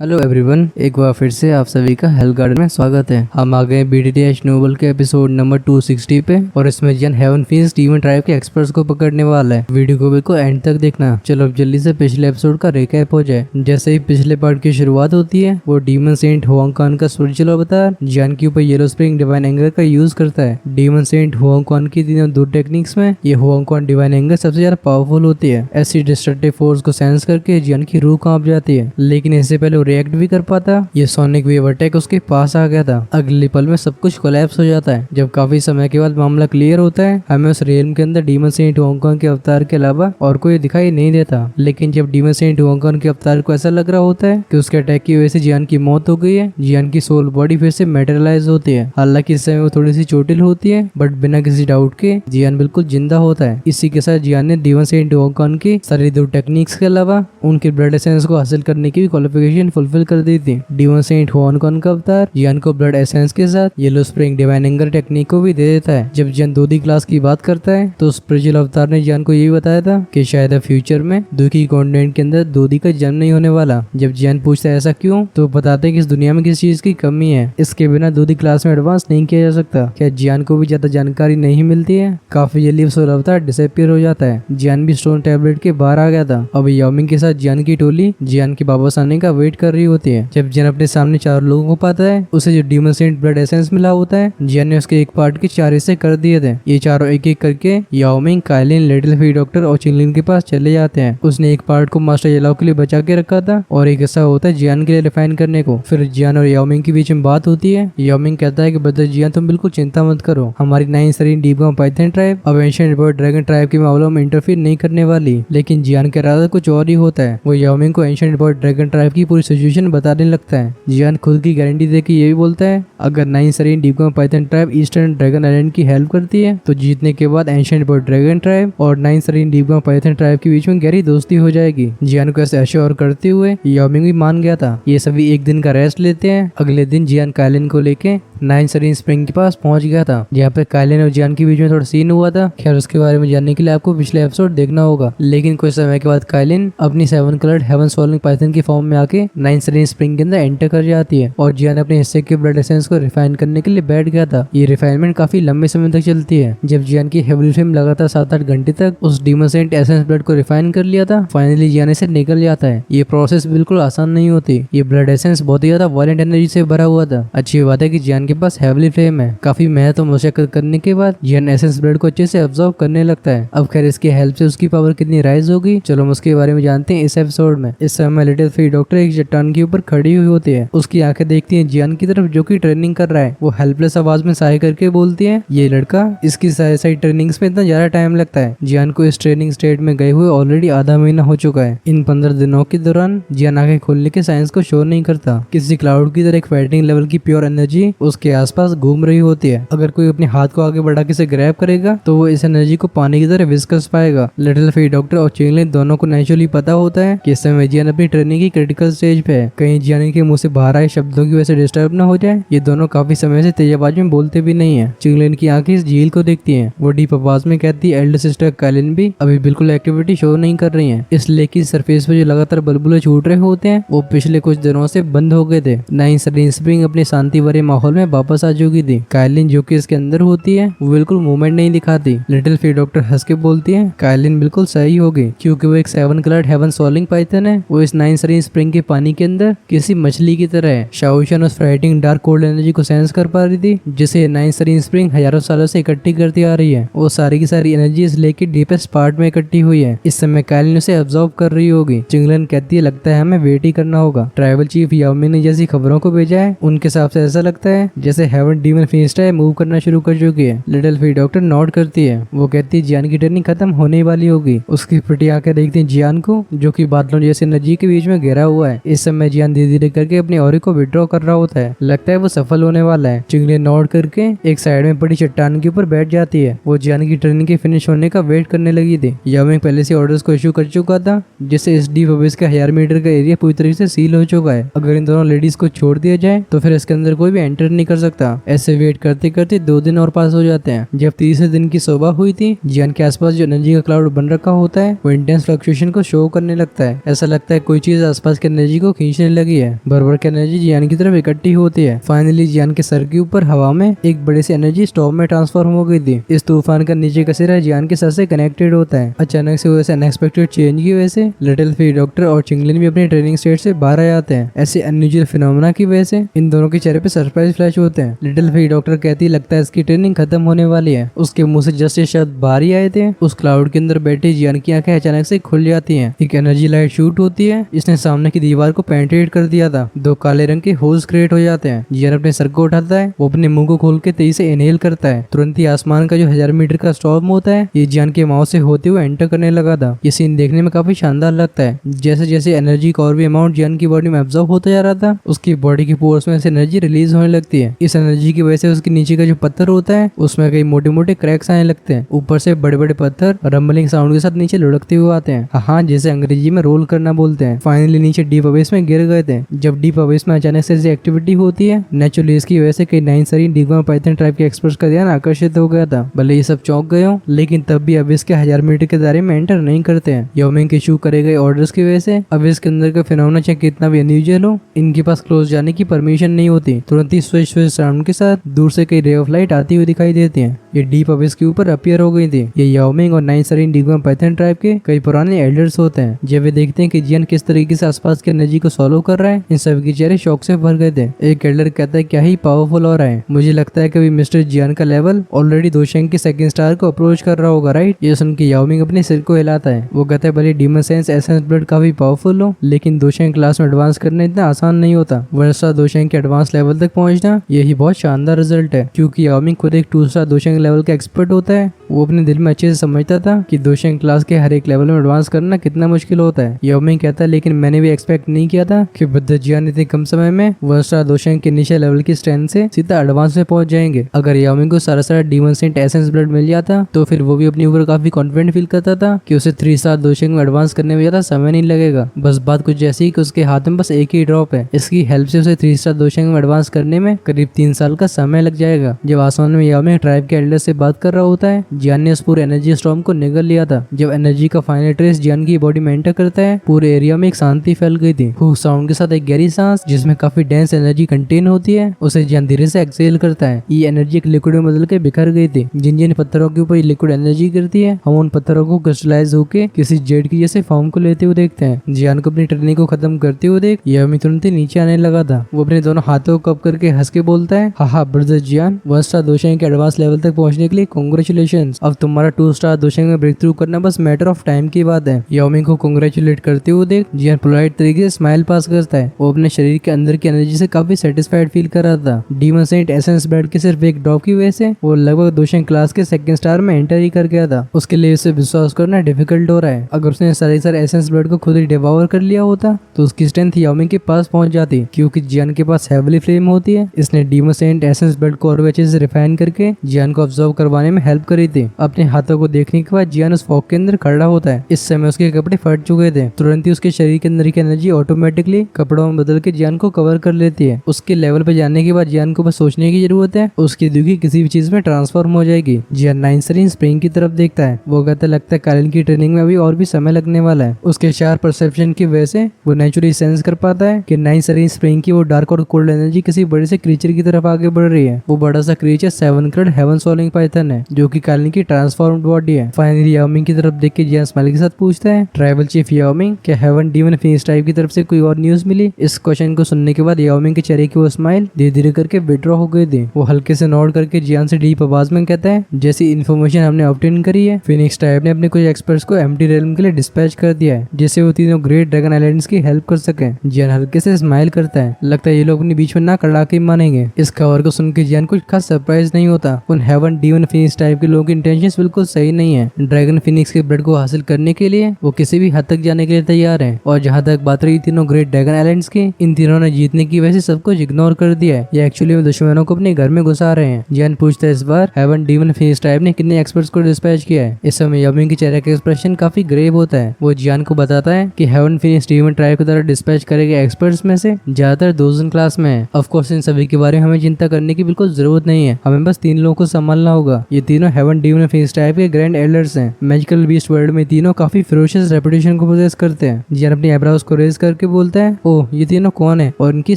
Hello everyone, एक बार फिर से आप सभी का हेल गार्डन में स्वागत है। हम आ गए BTTH नोबल के एपिसोड नंबर 260 पे और इसमें जियान हेवन फीस डीमन ट्राइब के एक्सपर्ट्स को पकड़ने वाला है। वीडियो को बिल्कुल एंड तक देखना। चलो अब जल्दी से पिछले एपिसोड का रिकैप हो जाए। जैसे ही पिछले पार्ट की शुरुआत होती है, वो डीमन सेंट हुआंग क्वान का स्पिरिचुअल अवतार जियान के ऊपर येलो स्प्रिंग डिवाइन एंगर का यूज करता है। डीमन सेंट हुआंग क्वान की तीनों दो टेक्निक्स में ये हुआंग क्वान डिवाइन एंगर सबसे ज्यादा पावरफुल होती है। ऐसी डिस्ट्रक्टिव फोर्स को सेंस करके जियान की रूह कांप जाती है, लेकिन इससे पहले वो रिएक्ट भी कर पाता। ये सोनिक वेव अटैक उसके पास आ गया था। अगले पल में सब कुछ कोलैप्स हो जाता है। जब काफी समय के बाद मामला क्लियर होता है, हमें उस रियल्म के अंदर डीमन सेंट हुआंग क्वान के अवतार के अलावा और कोई दिखाई नहीं देता। लेकिन जब डीमन सेंट हुआंग क्वान के अवतार को ऐसा लग रहा होता है कि उसके अटैक की वजह से जियान की मौत हो गई है, जियान की सोल बॉडी फिर से मेटेरियलाइज होती है। हालांकि इस समय वो थोड़ी सी चोटिल होती है, बट बिना किसी डाउट के जियान बिल्कुल जिंदा होता है। इसी के साथ जियान ने डीमन सेंट हुआंग क्वान की सारी दो टेक्निक्स के अलावा उनके ब्लड एसेंस को हासिल करने की भी क्वालिफिकेशन फुलफिल कर दी थी। डीमन सेंट हुआंग क्वान का अवतार जियान को ब्लड एसेंस के साथ yellow spring divine anger technique को भी दे देता है। जब जियान दूधी क्लास की बात करता है तो स्पिरिचुअल अवतार ने जियान को यही बताया था कि शायद फ्यूचर में दूधी कॉन्टिनेंट के अंदर दूधी का जन्म नहीं होने वाला। जब जियान पूछता है ऐसा क्यों, तो बताते हैं कि इस दुनिया में किसी चीज की कमी है, इसके बिना दूधी क्लास में एडवांस नहीं किया जा सकता। क्या जियान को भी ज्यादा जानकारी नहीं मिलती है? काफी जल्दी सोल अवतार डिसअपीयर हो जाता है। जियान भी स्टोन टैबलेट के बाहर आ गया था। अब याओमिंग के साथ जियान की टोली जियान के वापस आने का वेट कर रही होती है। जब जियान अपने सामने 4 लोगों को पाता है, उसे जो डीमन सेंट ब्लड एसेंस मिला होता है, जियान ने उसके एक पार्ट के 4 हिस्से कर दिए थे। ये चारों एक एक करके याओमिंग, काइलिन, लिटिल फी डॉक्टर और चिंगलिन के पास चले जाते हैं। उसने एक पार्ट को मास्टर येलाओ के लिए बचा के रखा था और एक हिस्सा होता है जियान के लिए रिफाइन करने को। फिर जियान और याओमिंग के बीच में बात होती है। याओमिंग कहता है कि ब्रदर जियान, तुम बिल्कुल चिंता मत करो, हमारी 9 सरीन डीप पाइथन ट्राइब अब एंशिएंट बर्ड ड्रैगन ट्राइब के मामलों में इंटरफेयर नहीं करने वाली। लेकिन जियान का इरादा कुछ और ही होता है। वो याओमिंग को एंशिएंट बर्ड ड्रैगन ट्राइब की पूरी सिचुएशन बताने लगता है। जियान खुद की गारंटी देके ये भी बोलता है, अगर 9 सरीन deep python tribe eastern dragon island की हेल्प करती है तो जीतने के बाद एंशिएंट बर्ड ड्रैगन ट्राइब और 9 सरीन डीप पाइथन ट्राइब के बीच में गहरी दोस्ती हो जाएगी। जियान को ऐसे अश्योर करते हुए याओमिंग भी मान गया था। ये सभी एक दिन का रेस्ट लेते हैं। अगले दिन जियान काइलिन को लेके 9 सरीन स्प्रिंग के पास पहुंच गया था, जहाँ पे काइलिन और जियान के बीच में थोड़ा सीन हुआ था। खैर, उसके बारे में जानने के लिए आपको पिछले एपिसोड देखना होगा। लेकिन कुछ समय के बाद काइलिन अपनी 7 कलर्ड हेवन सोलिंग पाइथन की फॉर्म में आके 9 सरीन स्प्रिंग के अंदर एंटर कर जाती है और जियान अपने हिस्से के ब्लड एसेंस को रिफाइन करने के लिए बैठ गया था। ये रिफाइनमेंट काफी लंबे समय तक चलती है। जब जियान की हेवनली फ्लेम लगातार 7-8 घंटे तक उस डीमन सेंट एसेंस ब्लड को रिफाइन कर लिया था, फाइनली जियान इसे निकल जाता है। ये प्रोसेस बिल्कुल आसान नहीं होती। ये ब्लड एसेंस बहुत ही ज्यादा वायलेंट एनर्जी से भरा हुआ था। अच्छी बात है कि जियान के पास हेवनली फ्लेम है। काफी मेहनत और मशक्कत करने के बाद जियान एसेंस ब्लड को अच्छे से अब्सॉर्ब करने लगता है। अब खैर, इसकी हेल्प से उसकी पावर कितनी राइज होगी, चलो हम उसके बारे में जानते हैं इस एपिसोड में। इस समय लिटिल फी डॉक्टर एक चट्टान के ऊपर खड़ी हुई होती है। उसकी आंखें देखती हैं जियान की तरफ, जो कि ट्रेनिंग कर रहा है। वो हेल्पलेस आवाज में साय करके बोलती है, ये लड़का, इसकी सारी ट्रेनिंग्स में इतना ज्यादा टाइम लगता है। जियान को इस ट्रेनिंग स्टेट में गए हुए ऑलरेडी आधा महीना हो चुका है। इन 15 दिनों के दौरान जियान आंखें खोलने के साइंस को शो नहीं करता। किसी क्लाउड की तरह एक फाइटिंग लेवल की प्योर एनर्जी उसके आसपास घूम रही होती है। अगर कोई अपने हाथ को आगे बढ़ा के इसे ग्रैब करेगा तो वो इस एनर्जी को पानी की तरह विस्कस पाएगा। लिटिल फी डॉक्टर और चिंगलिन दोनों को नेचुरली पता होता है कि इस समय जियान अपनी ट्रेनिंग की क्रिटिकल स्टेज पे है। कहीं जियान के मुंह से बाहर आए शब्दों की वजह से डिस्टर्ब न हो जाए। ये दोनों काफी समय से तेज आवाज में बोलते भी नहीं है। चिंगलिन की आंखें इस झील को देखती हैं। वो डीप आवाज में कहती है, एल्डर सिस्टर काइलिन भी अभी बिल्कुल एक्टिविटी शो नहीं कर रही है। इस लेक की सरफेस पे जो लगातार बुलबुले छूट रहे होते हैं, वो पिछले कुछ दिनों से बंद हो गए थे। 9 सरीन स्प्रिंग अपने शांति भरे माहौल में वापस आ चुकी थी। काइलिन, जो कि इसके अंदर होती है, वो बिल्कुल मूवमेंट नहीं दिखाती। लिटिल फी डॉक्टर हंस के बोलती है, काइलिन बिल्कुल सही होगी, क्योंकि वो एक 7 कलर्ड हेवन सोलिंग पाइथन है। वो इस 9 सरीन स्प्रिंग के पानी के अंदर किसी मछली की तरह है। शाओशन उस फ्राइटिंग डार्क कोल्ड एनर्जी को सेंस कर पा रही थी, जिसे 9 सरीन स्प्रिंग हजारों सालों से इकट्ठी करती आ रही है। वो सारी की सारी एनर्जी इस लेक के डीपेस्ट पार्ट में इकट्ठी हुई है। इस समय काइलिन उसे अब्सॉर्ब कर रही होगी। चिंगलिन कहती है, लगता है हमें वेट ही करना होगा। ट्राइबल चीफ याओमिंग ने जैसी खबरों को भेजा है, उनके हिसाब से ऐसा लगता है जैसे हेवन डीमन फीस्ट है मूव करना शुरू कर चुकी है। लिटिल फी डॉक्टर नोट करती है। वो कहती है जियान की ट्रेनिंग खत्म होने वाली होगी। उसकी पिटी आंखें देखती है जियान को, जो कि बादलों जैसे एनर्जी के बीच में घिरा हुआ है। इस समय जियान धीरे धीरे करके अपने ऑरे को विड्रॉ कर रहा होता है। लगता है वो सफल होने वाला है। चिंगलिन नोट करके एक साइड में पड़ी चट्टान के ऊपर बैठ जाती है। वो जियान की ट्रेनिंग के फिनिश होने का वेट करने लगी थी। याओमिंग पहले से ऑर्डर्स को इशू कर चुका था, जिससे इस डीप अबिस का 1000 मीटर का एरिया पूरी तरीके से सील हो चुका है। अगर इन दोनों लेडीज को छोड़ दिया जाए तो फिर इसके अंदर कोई भी एंटर नहीं कर सकता। ऐसे वेट करते करते 2 दिन और पास हो जाते हैं। जब तीसरे दिन की सुबह हुई थी, जियान के आसपास जो एनर्जी का क्लाउड बन रखा होता है, वो इंटेंस फ्लक्चुएशन को शो करने लगता है। ऐसा लगता है कोई चीज आसपास की एनर्जी को को खींचने लगी है। भर की एनर्जी जियान की तरफ इकट्ठी होती है। फाइनली जियान के सर के ऊपर हवा में एक बड़ी सी एनर्जी स्टॉर्म में ट्रांसफॉर्म हो गई थी। इस तूफान का नीचे का सिरा जियान के सर से कनेक्टेड होता है। अचानक से वैसे अनएक्सपेक्टेड चेंज की वजह से लिटिल फी डॉक्टर और चिंगलिन भी अपनी ट्रेनिंग स्टेट से बाहर आ जाते हैं। ऐसे अनयूजुअल फिनोमेना की वजह से इन दोनों के चेहरे पे सरप्राइज फ्लैश होते हैं। लिटिल फी डॉक्टर कहती लगता है इसकी ट्रेनिंग खत्म होने वाली है। उसके मुंह से जस्ट ये शब्द बाहर ही आए थे, उस क्लाउड के अंदर बैठे जियान की आंखें अचानक से खुल जाती हैं। एक एनर्जी लाइट शूट होती है, इसने सामने की दीवार को पेंट्रेट कर दिया था। दो काले रंग के होल्स क्रिएट हो जाते हैं। जियान अपने सर को उठाता है, वो अपने मुंह को खोल के तेजी से इनहेल करता है। तुरंत ही आसमान का जो 1000 मीटर का स्टॉर्म होता है ये जियान के माउथ से होते हुए एंटर करने लगा था। ये सीन देखने में काफी शानदार लगता है। जैसे जैसे एनर्जी का और भी अमाउंट जियान की बॉडी में ऑब्जर्व होता जा रहा था, उसकी बॉडी की पोर्स में से एनर्जी रिलीज होने लगती है। इस एनर्जी की वजह से उसके नीचे का जो पत्थर होता है उसमें कई मोटे मोटे क्रैक्स आने लगते हैं। ऊपर से बड़े बड़े पत्थर रंबलिंग साउंड के साथ नीचे लुढ़कते हुए आते हैं। हाँ, जैसे अंग्रेजी में रोल करना बोलते हैं। फाइनली नीचे डीप अवेस में गिर गए थे। जब डीप अवेस में अचानक से ऐसी एक्टिविटी होती है, नेचुरली इसकी वजह से कई 9 सरीन डिग्मा पाइथन ट्राइब के एक्सपर्ट्स का ध्यान आकर्षित हो गया था। भले ये सब चौंक गए हो, लेकिन तब भी अवेस के 1000 मीटर के दायरे में एंटर नहीं करते हैं। याओमिंग के इशू करे गए ऑर्डर्स की वजह से अवेस के अंदर का फिनोमेना चाहे कितना भी अनयूजुअल हो, इनके पास क्लोज जाने की परमिशन नहीं होती। तुरंत ही स्विच साउंड के साथ दूर से कई रे ऑफ लाइट आती हुई दिखाई देती हैं। ये डीप अवेस के ऊपर अपीयर हो गई थी। ये याओमिंग और 9 सरीन डिग्मा पाइथन ट्राइब के कई पुराने एल्डर्स होते हैं। जब वे देखते हैं कि जियान किस तरीके से आसपास की एनर्जी को सॉल्व कर रहा है, इन सभी के चेहरे शौक से भर गए थे। एक एल्डर कहता है क्या ही पावरफुल हो रहा है। मुझे लगता है कि मिस्टर जियान का लेवल ऑलरेडी दोशेंग के सेकंड स्टार को अप्रोच कर रहा होगा, राइट। ये सुन के याओमिंग अपने सिर को हिलाता है। वो कहता है भले डीमन सेंस एसेंस ब्लड काफी पावरफुल हो, लेकिन दोशेंग क्लास में एडवांस करना इतना आसान नहीं होता। 1 स्टार दोशेंग के एडवांस लेवल तक पहुंचना यही बहुत शानदार रिजल्ट है। क्योंकि याओमिंग खुद एक 2 स्टार दोशेंग लेवल का एक्सपर्ट होता है, वो अपने दिल में अच्छे से समझता था कि दोशेंग क्लास के हर एक लेवल में एडवांस करना कितना मुश्किल होता है। याओमिंग कहता है लेकिन मैंने भी एक्सपेक्ट नहीं किया था कि बुद्ध जियान इतने कम समय में 1 स्टार दोशेंग के नीचे लेवल की स्ट्रेंथ से सीधा एडवांस में पहुंच जाएंगे। अगर याओमिंग को सारा डीमन सेंट एसेंस ब्लड मिल जाता तो फिर वो भी अपने ऊपर काफी कॉन्फिडेंट फील करता था कि उसे 3 स्टार दोशेंग में एडवांस करने में ज्यादा समय नहीं लगेगा। बस बात कुछ ऐसी कि उसके हाथ में बस एक ही ड्रॉप है। इसकी हेल्प से उसे 3 स्टार दोशेंग में एडवांस करने में करीब 3 साल का समय लग जाएगा। जब आसमान में याओमिंग ट्राइब के एल्डर से बात कर रहा होता है, जियान ने उस पूरे एनर्जी स्टॉर्म को निगल लिया था। जब एनर्जी का फाइनल ट्रेस जियान की बॉडी में एंटर करता है, पूरे एरिया में एक शांति फैल गई थी। हु साउंड के साथ एक गहरी सांस जिसमें काफी डेंस एनर्जी कंटेन होती है, उसे जियान धीरे से एक्सेल करता है। ये एनर्जी एक लिक्विड में बदल के बिखर गई थी। जिन जिन पत्थरों के ऊपर ये लिक्विड एनर्जी गिरती है, हम उन पत्थरों को क्रिस्टलाइज होकर किसी जेड की जैसे फॉर्म को लेते हुए देखते हैं। जियान को अपनी ट्रेनिंग को खत्म करते हुए देख याओमिंग तुरंत ही नीचे आने लगा था। वो अपने दोनों हाथों को कप करके हंस के बोलता है, हा ब्रदर जियान, 1 स्टार दोशेंग के एडवांस लेवल तक पहुंचने के लिए कांग्रेचुलेशंस। अब तुम्हारा 2 स्टार दोशेंग में ब्रेक थ्रू करना बस मैटर ऑफ टाइम की बात है। याओमिंग को कांग्रेचुलेट करते हुए देख जियान पोलाइट तरीके से स्माइल पास करता है। वो अपने शरीर के अंदर की एनर्जी से काफी सेटिस्फाइड फील कर रहा था। डीमन सेंट एसेंस ब्लड के सिर्फ एक ड्रॉप की वजह से वो लगभग दोशेंग क्लास के सेकंड स्टार में एंटर ही कर गया था। उसके लिए उसे विश्वास करना डिफिकल्ट हो रहा है। अगर उसने सारे एसेंस ब्लड को खुद ही डिवावर कर लिया होता तो उसकी स्ट्रेंथ याओमिंग के पास पहुंच जाती। क्योंकि जियान के पास हेवली फ्लेम होती है, इसने डीमन सेंट एसेंस ब्लड को और अच्छे से रिफाइन करके जियान को ऑब्जर्व करवाने में हेल्प करी थी। अपने हाथों को देखने के बाद जियान उस फॉग के अंदर खड़ा होता है। इस समय उसके कपड़े फट चुके थे। तुरंत ही उसके शरीर के अंदर की एनर्जी ऑटोमेटिकली कपड़ों में बदल के जियान को कवर कर लेती है। उसके लेवल पे जाने के बाद जियान को बस सोचने की जरूरत है, उसकी दुखी किसी भी चीज में ट्रांसफॉर्म हो जाएगी। जियान 9 सरीन स्प्रिंग की तरफ देखता है। वो कहता लगता है कालिन की ट्रेनिंग में अभी और भी समय लगने वाला है। उसके शार्प परसेप्शन की वजह से वो नेचुरली सेंस कर पाता है कि 9 सरीन स्प्रिंग की वो डार्क और कोल्ड एनर्जी किसी बड़े से क्रीचर की तरफ आगे बढ़ रही है। वो बड़ा सा क्रीचर 7 करोड़ हेवन सोलिंग पाइथन है, जो कि कालिन की ट्रांसफॉर्म्ड बॉडी है। फाइनली याओमिंग की तरफ देख के जियान स्माइल के साथ पूछता है, ट्राइबल चीफ याओमिंग, क्या हेवन डीमन फिनिक्स टाइप की तरफ से कोई और न्यूज मिली? इस क्वेश्चन को सुनने के बाद याओमिंग के चेहरे की वो स्माइल धीरे धीरे करके विड्रॉ हो गई थी। वो हल्के से नोड करके जियान से डीप आवाज में कहता है, जैसी इन्फॉर्मेशन हमने ऑब्टेन करी है, फिनिक्स टाइप ने अपने कुछ एक्सपर्ट्स को एम्प्टी रेलम के लिए डिस्पैच कर दिया है, जिससे वो तीनों ग्रेट ड्रैगन आइलैंड्स की हेल्प कर सके। जियान हल्के से स्माइल करता है। लगता है ये लोग अपने बीच में ना कड़ा के मानेंगे। इस खबर को सुन के जियान कुछ खास सरप्राइज नहीं होता। उन हेवन डीमन फिनिक्स टाइप के लोगों की इंटेंशंस बिल्कुल सही नहीं है। ड्रैगन फिनिक्स के ब्लड को हासिल करने के लिए वो किसी भी हद तक जाने के लिए तैयार है। और जहाँ तक बात रही तीनों ग्रेट ड्रैगन आइलैंड्स की, इन तीनों ने जीतने की वजह से सब कुछ इग्नोर कर दिया है। ये एक्चुअली में दुश्मनों को अपने घर में घुसा रहे हैं। जियान पूछता है इस बार हेवन डीमन फिनिक्स टाइप ने कितने एक्सपर्ट्स को डिस्पैच किया है। इस समय याओमिंग के चेहरे का एक्सप्रेशन काफी ग्रेव होता है। वो जियान को बताता है कि हेवन फिनिक्स डीमन ट्राइब की तरह डिस्पैच करेगा एक्सपर्ट्स में से ज्यादातर दोजन क्लास में है। ऑफ कोर्स इन सभी के बारे में हमें चिंता करने की बिल्कुल जरूरत नहीं है। हमें बस 3 लोगों को संभालना होगा। ये तीनों heaven heaven demon face type के ग्रैंड एल्डर्स हैं। मैजिकल बीस्ट वर्ल्ड में तीनों काफी फेरोशियस रेपुटेशन को पोजेस करते हैं। जियान अपनी आईब्रोज को रेज करके बोलता है, ओह ये तीनों कौन है और इनकी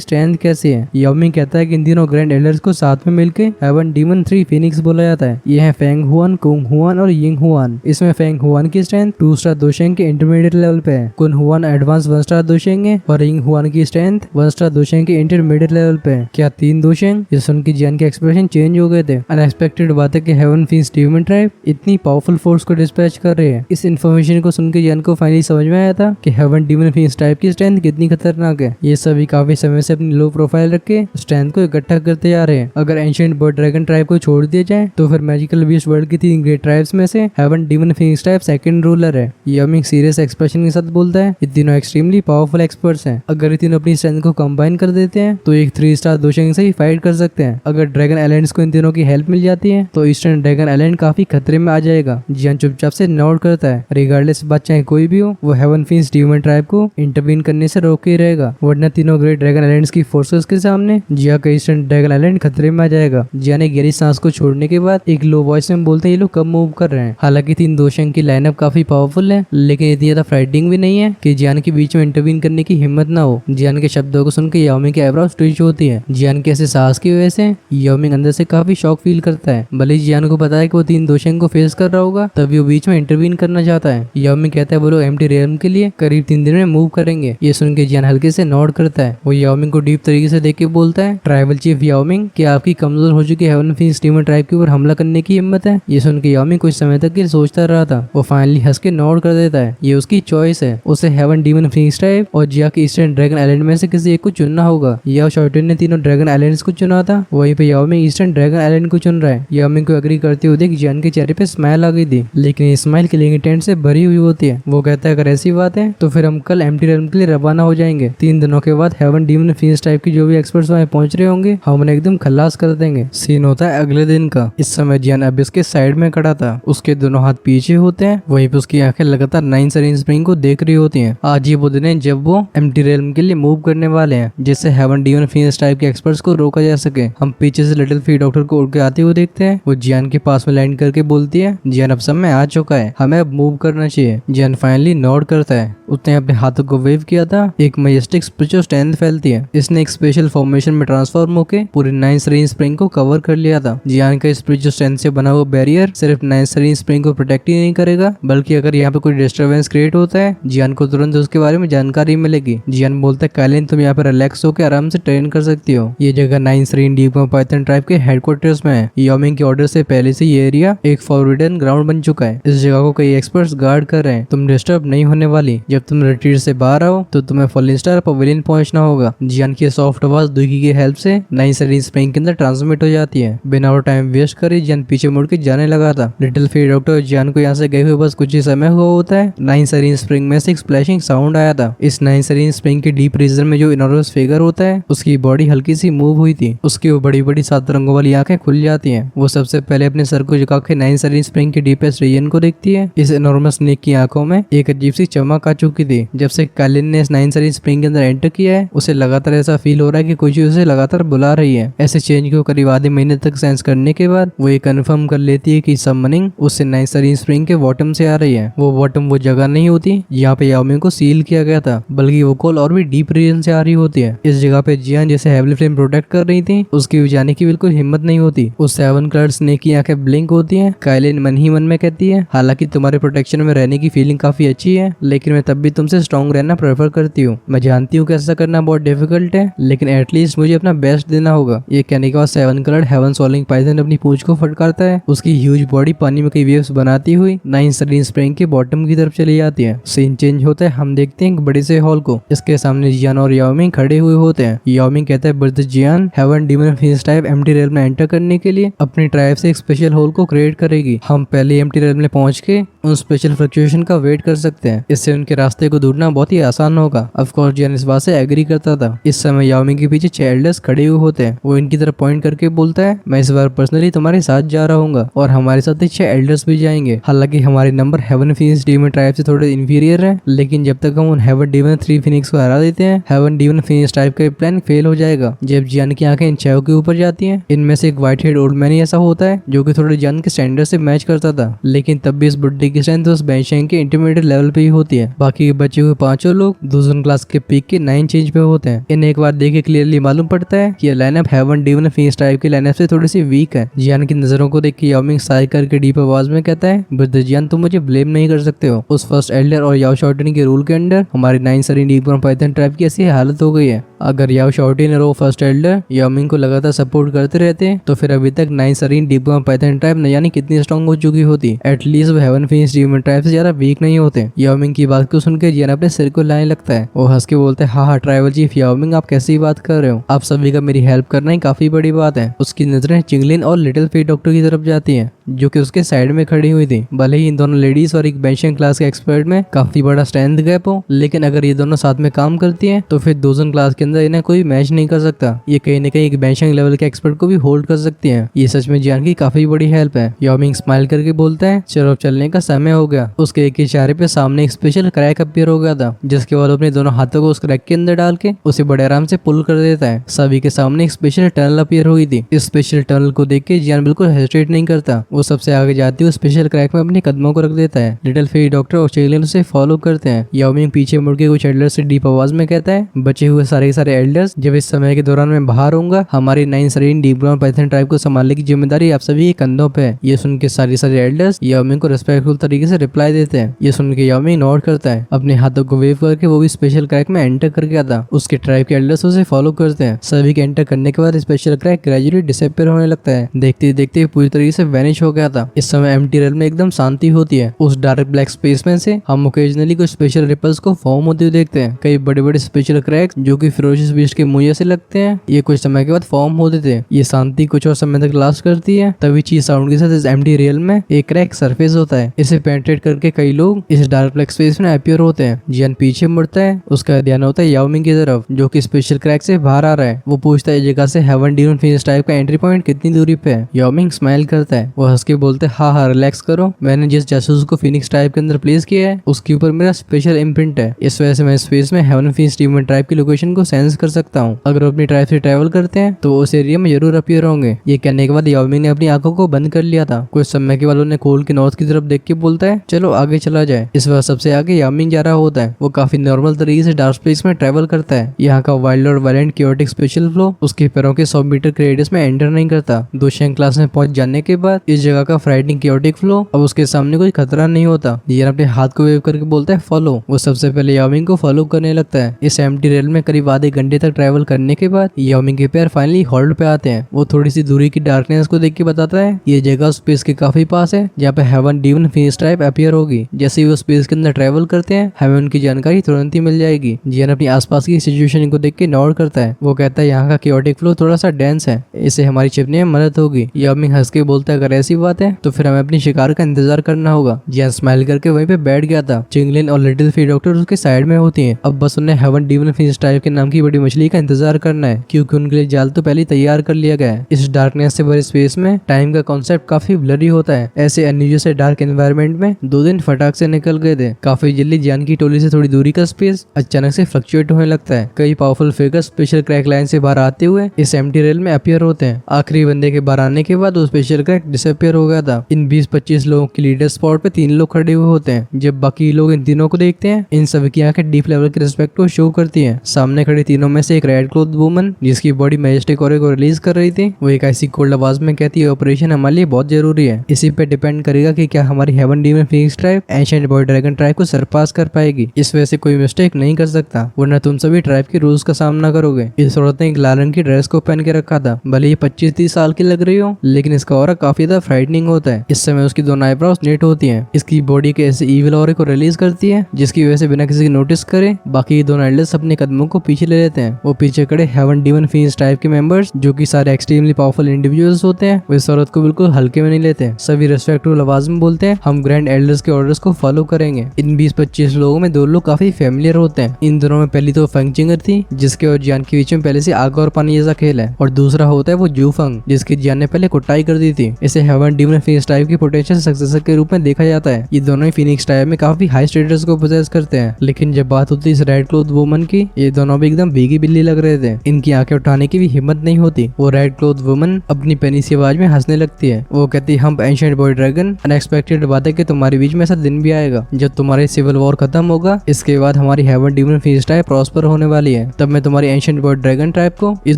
स्ट्रेंथ कैसी है। याओ मिंग कहता है कि इन तीनों ग्रैंड एल्डर्स को साथ में मिलकर हेवन डीमन 3 फीनिक्स बोला जाता है। ये है फेंग हुआन, कुंग हुआन और यिंग हुआन। इसमें फेंग हुआन की स्ट्रेंथ 2 स्टार दोशेंग के इंटरमीडिएट लेवल पे है, कुन हुआन एडवांस 1 स्टार दोशेंग है और यिंग हुआन की स्ट्रेंथ 1 स्टार दोशेंग के इंटरमीडिएट लेवल पे है। क्या 3 दोशेंग? ये सुन के जियान के एक्सप्रेशन चेंज हो गए थे। अनएक्सपेक्टेड बात है कि हेवन फीस्ट डीमन ट्राइब इतनी पावरफुल फोर्स को डिस्पैच कर रहे हैं। इस इन्फॉर्मेशन को सुनकर जियान को फाइनली समझ में आया था कि हेवन डीमन फीस्ट टाइप की स्ट्रेंथ कितनी खतरनाक है। ये सभी काफी समय से अपनी लो प्रोफाइल रख के स्ट्रेंथ को इकट्ठा करते जा रहे हैं। अगर एंशिएंट बर्ड ड्रैगन ट्राइब को छोड़ दिया जाए तो फिर मैजिकल बीस्ट वर्ल्ड की 3 ग्रेट ट्राइब्स में से heaven demon phoenix tribe second ruler है। याओ मिंग सीरियस एक्सप्रेशन के साथ बोलता है, ये तीनों एक्सट्रीमली पावरफुल एक्सपर्ट्स हैं। अगर ये तीनों अपनी स्ट्रेंथ को कंबाइन कर देते हैं तो एक 3 स्टार दोशेंग से ही फाइट कर सकते हैं। अगर ड्रैगन आइलैंड्स को इन तीनों की हेल्प मिल जाती है तो ईस्टर्न ड्रैगन आइलैंड काफी खतरे में आ जाएगा। जियान चुपचाप से नोट करता है। रिगार्डलेस बात चाहे कोई भी हो, वो हेवन फीनिक्स डीमन ट्राइब को इंटरवीन करने से रोक ही रहेगा, वरना तीनों ग्रेट ड्रैगन आइलैंड्स की फोर्सेस के सामने जिया का ईस्टर्न ड्रैगन आइलैंड खतरे में आ जाएगा। जिया ने गहरी सांस को छोड़ने के बाद एक लो वॉइस में बोलते हैं, ये लोग कब मूव कर रहे हैं। हालांकि 3 दोशेंग की लाइनअप काफी पावरफुल है, लेकिन इतनी ज्यादा फ्राइटिंग भी नहीं है कि जियान के बीच में इंटरवीन करने की हिम्मत ना हो। जियान के शब्दों को सुनकर याओ मिंग की आईब्रोज ट्विच होती है। जियान के ऐसे साहस की वजह से याओ मिंग अंदर से काफी शॉक फील करता है। भले जियान को पता है कि वो 3 दोशेंग को फेस कर रहा होगा, तभी वो बीच में इंटरवीन करना चाहता है। याओ मिंग कहता है वो लोग एम्प्टी रियल्म के लिए करीब 3 दिन में मूव करेंगे। ये सुन के जियान हल्के से नोड करता है। वो याओ मिंग को डीप तरीके से देख के बोलता है, ट्राइबल चीफ याओ मिंग, क्या आपकी कमजोर हो चुकी हेवन फीनिक्स डीमन ट्राइब के ऊपर हमला करने की हिम्मत है? ये सुन के याओ मिंग कुछ समय तक सोचता रहा था। वो फाइनली हंस के नोड कर देता है। ये उसकी चॉइस है, उसे हेवन डीमन फीनिक्स ट्राइब और जिया के ईस्टर्न ड्रैगन आइलैंड में से किसी एक को चुनना होगा। याओ शॉर्टन ने तीनों ड्रैगन आइलैंड्स को चुना था, वहीं पे याओ मिंग ईस्टर्न ड्रैगन आइलैंड को चुन रहा है। याओ मिंग को एग्री करते हुए देख जियान के चेहरे पे स्माइल आ गई थी, लेकिन ये स्माइल किलिंग इंटेंट से भरी हुई होती है। वो कहता है अगर ऐसी बात है तो फिर हम कल एम्प्टी रियल्म के लिए रवाना हो जाएंगे। 3 दिनों के बाद हेवन डीमन फीनिक्स टाइप की जो भी एक्सपर्ट्स वहां पहुंच रहे होंगे, हम उन्हें एकदम खल्लास कर देंगे। सीन होता है अगले दिन का। इस समय जियान अबिस के साइड में खड़ा था। उसके दोनों हाथ पीछे होते हैं, वहीं पे उसकी आंखें लगातार 9 सरीन स्प्रिंग को देख रही होती हैं। आज ये वो दिन है जब वो एम्प्टी रियल्म के लिए मूव करने वाले हैं, जिससे हेवन डीमन फीनिक्स टाइप के एक्सपर्ट्स को रोका जा सके। हम पीछे से लिटिल फी डॉक्टर को उड़ के आते हुए देखते हैं। वो जियान के पास में लैंड करके बोलती है, जियान अब समय आ चुका है, हमें अब मूव करना चाहिए। जियान फाइनली नोड करता है। उसने अपने हाथों को वेव किया था, एक मैजेस्टिक स्पिरिचुअल स्ट्रेंथ फैलती है। इसने एक स्पेशल फॉर्मेशन में ट्रांसफॉर्म होकर पूरे 9 सरीन स्प्रिंग को कवर कर लिया था। जियान का स्पिरिचुअल स्ट्रेंथ से बना हुआ बैरियर सिर्फ 9 सरीन स्प्रिंग को प्रोटेक्ट ही नहीं करेगा, बल्कि अगर यहाँ पे कोई डिस्टर्बेंस क्रिएट होता है, जियान को तुरंत उसके बारे में जानकारी मिलेगी। जियान बोलता है, कालिन तुम यहाँ पे रिलैक्स होकर आराम से ट्रेन कर सकती हो। ये जगह 9 सरीन डीप पाइथन ट्राइब के हेडक्वार्टर्स में है। याओ मिंग के ऑर्डर से पहले से ये एरिया एक फॉरबिडन ग्राउंड बन चुका है। इस जगह को कई एक्सपर्ट्स गार्ड कर रहे हैं। तुम डिस्टर्ब नहीं होने वाली। जब तुम रिट्रीट से बाहर आओ तो तुम्हें फॉलिन स्टार पवेलियन पहुंचना होगा। जियान की सॉफ्ट आवाज दुखी की हेल्प से 9 सरीन स्प्रिंग के अंदर ट्रांसमिट हो जाती है। बिना और टाइम वेस्ट करे जियान पीछे मुड़ के जाने लगा था। लिटिल फी डॉक्टर जियान को यहाँ से गए हुए बस कुछ ही समय हुआ होता है। 9 सरीन स्प्रिंग में से एक स्प्लैशिंग साउंड आया था। इस 9 सरीन स्प्रिंग के डीप रीजन में जो इनॉर्मस फिगर होता है, उसकी बॉडी हल्की सी मूव हुई थी। उसकी वो बड़ी बड़ी 7 रंगों वाली आंखें खुल जाती हैं। वो सबसे पहले अपने सर को झुका के 9 सरीन स्प्रिंग के डीपेस्ट रीजन को देखती है। इस इनॉर्मस स्नेक की आंखों में एक अजीब सी चमक आ चुकी थी। जब से कालिन ने इस 9 सरीन स्प्रिंग के अंदर एंटर किया है, उसे लगातार ऐसा फील हो रहा है कि कोई चीज उसे लगातार बुला रही है। ऐसे चेंज को करीब आधे महीने तक सेंस करने के बाद वो ये कंफर्म कर लेती है कि समनिंग उससे 9 सरीन स्प्रिंग के बॉटम से आ रही है। वो बॉटम वो जगह नहीं होती जहाँ पे याओ मिंग को सील किया गया था, बल्कि वो कॉल और भी डीप रीजन से आ रही होती है। इस जगह पे जियान जैसे हेवली फ्लेम प्रोटेक्ट कर रही थी, उसकी जाने की बिल्कुल हिम्मत नहीं होती। उस 7 कलर स्नेक की आंखें ब्लिंक होती हैं। काइलिन मन ही मन में कहती है, हालांकि तुम्हारे प्रोटेक्शन में रहने की फीलिंग काफी अच्छी है, लेकिन मैं तब भी तुमसे स्ट्रॉन्ग रहना प्रेफर करती हूँ। मैं जानती हूँ कि ऐसा करना बहुत डिफिकल्ट है, लेकिन एटलीस्ट मुझे अपना बेस्ट देना होगा। ये कहने के बाद 7 कलर हेवन सॉलिंग पाइथन अपनी पूंछ को फटकारता है। उसकी ह्यूज बॉडी पानी में कई वेव्स बनाती हुई 9 सरीन स्प्रिंग के बॉटम की तरफ चली जाती है। सीन चेंज होता है। हम देखते हैं एक बड़े से हॉल को। इसके सामने जियान और याओ मिंग खड़े हुए होते हैं। याओ मिंग कहता है, brother Jian, heaven demon phoenix type empty realm में एंटर करने के लिए अपनी ट्राइब से एक स्पेशल होल को क्रिएट करेगी। हम पहले एम्प्टी रियल्म में पहुंच के उन स्पेशल फ्लक्चुएशन का वेट कर सकते हैं। इससे उनके रास्ते को ढूंढना बहुत ही आसान होगा। ऑफ कोर्स जियान इस बात से एग्री करता था। इस समय याओ मिंग के पीछे 6 एल्डर्स खड़े हुए होते हैं। वो इनकी तरफ पॉइंट करके बोलता है, मैं इस बार पर्सनली तुम्हारे साथ जा रहा हूँ और हमारे साथ 6 एल्डर्स भी जाएंगे। हालांकि हमारे number heaven phoenix demon tribe से थोड़े इंफीरियर है, लेकिन जब तक हम उन हेवन डीमन 3 फीनिक्स को हरा देते हैं, हेवन डीमन फीनिक्स ट्राइब का प्लान फेल हो जाएगा। जब जियान की आंखें इन 6 के ऊपर जाती हैं, इनमें से एक व्हाइट हेड ओल्ड मैन ही ऐसा होता है जो कि थोड़े जियान के स्टैंडर्ड से मैच करता था, लेकिन तब भी इस बुड्ढे की स्ट्रेंथ उस बेंशेंग के इंटरमीडिएट लेवल पे ही होती है। बाकी के बचे हुए 5 लोग दूसरी क्लास के पीक के 9 चेंज पे होते हैं। इन्हें एक बार देख के क्लियरली मालूम पड़ता है कि ये lineup heaven demon phoenix tribe की लाइनअप से थोड़ी सी वीक है। जियान की नजरों को देख के याओ मिंग साई करके डीप आवाज में कहता है, ब्रदर जियान तुम मुझे ब्लेम नहीं कर सकते हो। उस फर्स्ट एल्डर और याओ शाओटिन के रूल के अंडर हमारी 9 सरी डीप पाइथन ट्राइब की ऐसी हालत हो गई है। अगर याओ शाओटिन और वो फर्स्ट एल्डर याओ मिंग को लगातार सपोर्ट करते रहते तो फिर अभी तक 9 सरीन डीप पाइथन ट्राइब न जाने कितनी स्ट्रॉन्ग हो चुकी होती। एटलीस्ट वो हेवन फीनिक्स डीमन ट्राइब से ज्यादा वीक नहीं होते। याओ मिंग की बात को सुनकर जियान अपने सिर को लाने लगता है। वो हंस के बोलते हैं, हाँ ट्राइबल चीफ याओ मिंग आप कैसी बात कर रहे हो, आप सभी का मेरी हेल्प करना ही काफी बड़ी बात है। उसकी नजरें चिंगलिन और लिटिल फीट डॉक्टर की तरफ जाती हैं जो कि उसके साइड में खड़ी हुई थी। भले ही इन दोनों लेडीज और एक बेंशिंग क्लास के एक्सपर्ट में काफी बड़ा स्ट्रेंथ गैप हो, लेकिन अगर ये दोनों साथ में काम करती हैं तो फिर दोजन क्लास के अंदर इन्हें कोई मैच नहीं कर सकता। ये कहीं न कहीं एक बेंशिंग लेवल के एक्सपर्ट को भी होल्ड कर सकती हैं। ये सच में जियान की काफी बड़ी हेल्प है। याओ मिंग स्माइल करके बोलता है, चलो अब चलने का समय हो गया। उसके एक इशारे पे सामने एक स्पेशल क्रैक अपीयर हो गया था, जिसके बाद अपने दोनों हाथों को उस क्रैक के अंदर डाल के उसे बड़े आराम से पुल कर देता है। सभी के सामने एक स्पेशल टनल अपीयर हुई थी। इस स्पेशल टनल को देख के जियान बिल्कुल हेजिटेट नहीं करता। वो सबसे आगे जाती हुई स्पेशल क्रैक में अपने कदमों को रख देता है। लिटिल फी डॉक्टर और चेलियन उसे फॉलो करते हैं। याओ मिंग पीछे मुड़ के कुछ एल्डर्स से डीप आवाज में कहता है, बचे हुए सारे एल्डर्स, जब इस समय के दौरान मैं बाहर होऊंगा, हमारी 9 सरीन डीप ग्राउंड पाइथन ट्राइब को संभालने की जिम्मेदारी आप सभी के कंधों पे है। ये सुन के सारे एल्डर्स याओ मिंग को रिस्पेक्टफुल तरीके से रिप्लाई देते हैं। ये सुन के याओ मिंग नोट करता है। अपने हाथों को वेव करके वो भी स्पेशल क्रैक में एंटर कर गया था। उसके ट्राइब के एल्डर्स उसे फॉलो करते हैं। सभी के एंटर करने के बाद स्पेशल क्रैक ग्रेजुअली डिसअपीयर होने लगता है। देखते देखते पूरी तरीके से वैनिश हो गया था। इस समय एम्प्टी रेल में एकदम शांति होती है। उस डार्क ब्लैक स्पेस में से हम ओकेजनली कुछ स्पेशल रिपल्स को फॉर्म होते हुए देखते हैं। कई बड़े बड़े स्पेशल क्रैक्स जो कि फिरोशियस बीस्ट के मुंह से लगते हैं, ये कुछ समय के बाद फॉर्म होते थे। ये शांति कुछ और समय तक लास्ट करती है। तभी चीज साउंड के साथ इस एम्प्टी रियल में एक क्रैक सरफेस होता है। इसे पेनिट्रेट करके कई लोग इस डार्क ब्लैक स्पेस में अपीयर होते हैं। जियान पीछे मुड़ता है। उसका ध्यान होता है याओ मिंग की तरफ जो कि स्पेशल क्रैक से बाहर आ रहा है। वो पूछता है इस जगह से हेवन डीमन फीनिक्स टाइप का एंट्री पॉइंट कितनी दूरी पे है। याओ मिंग स्माइल करता है। वो हंस के बोलते हैं, हाँ रिलैक्स करो, मैंने जिस जासूस को फीनिक्स टाइप के अंदर प्लेस किया है उसके ऊपर मेरा स्पेशल इम्प्रिंट है। इस वजह से मैं स्पेस में हेवन फीनिक्स डीमन ट्राइब की लोकेशन को सेंस कर सकता हूँ। अगर वो अपनी ट्राइब से ट्रैवल करते हैं तो उस एरिया में जरूर अपीयर होंगे। ये कहने के बाद याओ मिंग ने अपनी आंखों को बंद कर लिया था। कुछ समय के बाद उन्हें खोल के नॉर्थ की तरफ देख के बोलता है, चलो आगे चला जाए। इस वक्त सबसे आगे याओ मिंग जा रहा होता है। वो काफी नॉर्मल तरीके से डार्क स्पेस में ट्रैवल करता है। यहाँ का वाइल्ड और वायलेंट क्योटिक स्पेशल फ्लो उसके पैरों के 100 मीटर के रेडियस में एंटर नहीं करता। दोशेंग क्लास में पहुंच जाने के बाद इस जगह का फ्राइटनिंग क्योटिक फ्लो अब उसके सामने कोई खतरा नहीं होता। जियान अपने हाथ को वेव करके बोलता है फॉलो। वो सबसे पहले याओ मिंग को फॉलो करने लगता है। इस एम्प्टी रेल में करीब आधे घंटे तक ट्रैवल करने के बाद याओ मिंग के पैर फाइनली होल्ड पे आते हैं। वो थोड़ी सी दूरी की डार्कनेस को देख के बताता है ये जगह स्पेस के काफी पास है जहाँ पे heaven demon phoenix type appear होगी। जैसे ही वो स्पेस के अंदर ट्रैवल करते हैं हमें उनकी जानकारी तुरंत ही मिल जाएगी। जियान अपनी आसपास की सिचुएशन को देख के नोट करता है। वो कहता है यहाँ का क्योटिक फ्लो थोड़ा सा डेंस है, इससे हमारी छिपने में मदद होगी। याओ मिंग हंस के बोलता है अगर ऐसी बात है तो फिर हमें अपनी शिकार का इंतजार करना होगा। जियान स्माइल करके वहीं पे बैठ गया था। चिंगलिन और लिटिल फी डॉक्टर उसके साइड में होती हैं। अब बस उन्हें हेवन डीमन फीनिक्स टाइप के नाम की बड़ी मछली का इंतजार करना है क्योंकि उनके लिए जाल तो पहले तैयार कर लिया गया है। इस डार्कनेस से भरे स्पेस में टाइम का कॉन्सेप्ट काफी ब्लरी होता है। ऐसे अनयूजुअल से डार्क एनवायरनमेंट में 2 दिन फटाक से निकल गए थे। काफी जल्दी जियान की टोली से थोड़ी दूरी का स्पेस अचानक से फ्लक्चुएट होने लगता है। कई powerful figure special crack line से बाहर आते हुए इस एम्प्टी रेल में अपीयर होते हैं। आखिरी बंदे के बाहर आने के बाद वो स्पेशल क्रैक डिसअपीयर हो गया था। इन 20-25 लोगों की लीडर स्पॉट पे 3 लोग खड़े हुए होते हैं। जब बाकी लोग इन तीनों को देखते हैं इन सभी की आंखें डीप लेवल के रिस्पेक्ट को शो करती हैं। सामने खड़े तीनों में से एक रेड क्लॉथ वुमन जिसकी बॉडी मैजेस्टिक ऑरे को रिलीज कर रही थी, वो एक ऐसी कोल्ड आवाज में कहती है ऑपरेशन हमारे लिए बहुत जरूरी है। इसी पे डिपेंड करेगा कि क्या हमारी heaven demon phoenix tribe ancient boy dragon tribe को सरपास कर पाएगी। इस वजह से कोई मिस्टेक नहीं कर सकता वरना तुम सभी ट्राइब के रूल्स का सामना करोगे। इस औरत ने एक लाल रंग की ड्रेस को पहन के रखा था। भले ही 25-30 साल की लग रही हो लेकिन इसका ऑरा काफी ज्यादा फ्राइटनिंग होता है। इस समय उसकी दोनों आईब्रोज नेट होती हैं। इसकी बॉडी के ऐसे ईविल ऑरे को रिलीज करती है जिसकी वजह से बिना किसी के नोटिस करे बाकी दोनों एल्डर्स अपने कदमों को पीछे ले लेते हैं। वो पीछे खड़े हेवन डीमन फीनिक्स टाइप के मेंबर्स, जो कि सारे एक्सट्रीमली पावरफुल इंडिविजुअल्स होते हैं, वो इस औरत को बिल्कुल हल्के में नहीं लेते। सभी रेस्पेक्टफुल आवाज में बोलते हैं, हम ग्रैंड एल्डर्स के ऑर्डर्स को फॉलो करेंगे। इन 20-25 लोगों में 2 लोग काफी फेमिलियर होते हैं। इन दोनों में पहली तो फंगचिंगर थी, जिसके और जियान के बीच में पहले से आग और पानी जैसा खेल है, और दूसरा होता है वो जूफंग, जिसकी जियान ने पहले कुटाई कर दी थी। इसे हेवन डीमन फीनिक्स टाइप की पोटेंशियल सक्सेसर के रूप में देखा जाता है। ये दोनों ही फीनिक्स टाइप में काफी हाई स्टेटस को पोजेस करते हैं, लेकिन जब बात होती है इस रेड क्लॉथ वुमन की, ये दोनों भी एकदम भीगी बिल्ली लग रहे थे। इनकी आंखें उठाने की भी हिम्मत नहीं होती। वो रेड क्लॉथ वुमन अपनी पेनी सी आवाज में हंसने लगती है। वो कहती है, हम एंशिएंट बॉय ड्रैगन, अनएक्सपेक्टेड बात है कि तुम्हारे बीच में ऐसा दिन भी आएगा जब तुम्हारी सिविल वॉर खत्म होगा। इसके बाद हमारी heaven demon phoenix type prosper होने वाली है। तब मैं तुम्हारी एंशिएंट बॉय ड्रैगन टाइप को इस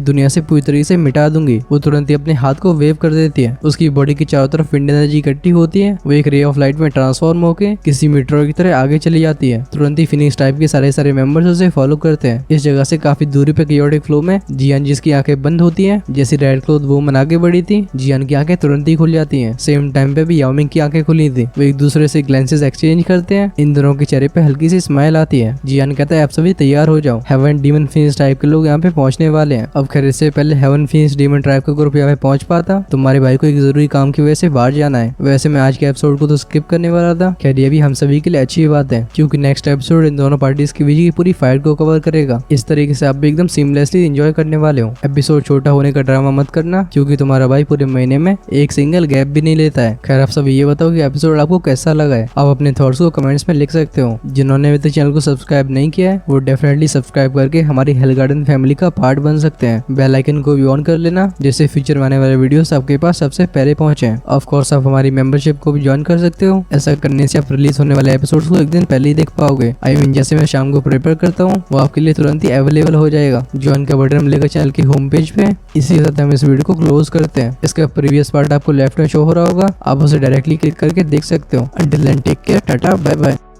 दुनिया से पूरी तरीके से मिटा दूंगी। वो तुरंत ही अपने हाथ को वेव कर देती है। उसकी बॉडी की चारों तरफ विंड एनर्जी इकट्ठी होती है। वो एक रे ऑफ लाइट में ट्रांसफॉर्म होकर किसी मीटरोइड की तरह आगे चली जाती है। तुरंत ही फीनिक्स टाइप के सारे मेंबर्स उसे फॉलो करते हैं। इस जगह से काफी दूरी पे कियोटिक फ्लो में जियान, जिसकी आंखें बंद होती हैं, जैसी रेड क्लॉथ वुमन आगे बढ़ी थी, जियान की आंखें तुरंत ही खुल जाती हैं। सेम टाइम पे भी याओ मिंग की आंखें खुली थी। वो एक दूसरे से ग्लैंसेस एक्सचेंज करते हैं। इन दोनों के चेहरे पे हल्की सी स्माइल आती है। जियान कहता है, आप सभी तैयार हो जाओ, हेवन डीमन फीनिक्स टाइप के लोग यहाँ पे पहुंचने वाले हैं। अब खैर इससे पहले हेवन फीनिक्स डीमन ट्राइब का ग्रुप यहाँ पे पहुंच पाता, तुम्हारे भाई को एक जरूरी काम की वजह से बाहर जाना है। वैसे मैं आज के एपिसोड को तो स्किप करने वाला था। खैर ये भी हम सभी के लिए अच्छी बात है, क्योंकि नेक्स्ट एपिसोड इन दोनों पार्टीज के बीच की पूरी फाइट को कवर करेगा। इस तरीके से आप भी एकदम सीमलेसली एंजॉय करने वाले हो। एपिसोड छोटा होने का ड्रामा मत करना, क्योंकि तुम्हारा भाई पूरे महीने में एक सिंगल गैप भी नहीं लेता है। खैर आप सब ये बताओ कि एपिसोड आपको कैसा लगा है। आप अपने थॉट्स को कमेंट्स में लिख सकते हो। जिन्होंने अभी तक चैनल को सब्सक्राइब नहीं किया है, वो डेफिनेटली सब्सक्राइब करके हमारी हेल गार्डन फैमिली का पार्ट बन सकते हैं। बेल आइकन को भी ऑन कर लेना, जिससे फ्यूचर में आने वाले वीडियोस आपके पास सबसे पहले पहुंचे। ऑफ कोर्स आप हमारी मेंबरशिप को भी ज्वाइन कर सकते हो। ऐसा करने से आप रिलीज होने वाले एपिसोड्स को एक दिन पहले ही देख पाओगे। आई मीन जैसे मैं शाम को प्रिपेयर करता हूँ, वो आपके लिए तुरंत ही अवेलेबल हो जाएगा। ज्वाइन का बटन मिलेगा चैनल की होम पेज पे। इसी के साथ हम इस वीडियो को क्लोज करते हैं। इसका प्रीवियस पार्ट आपको लेफ्ट में शो हो रहा होगा, आप उसे डायरेक्टली क्लिक करके देख सकते हो। अंटिल देन टेक केयर, टाटा बाय बाय।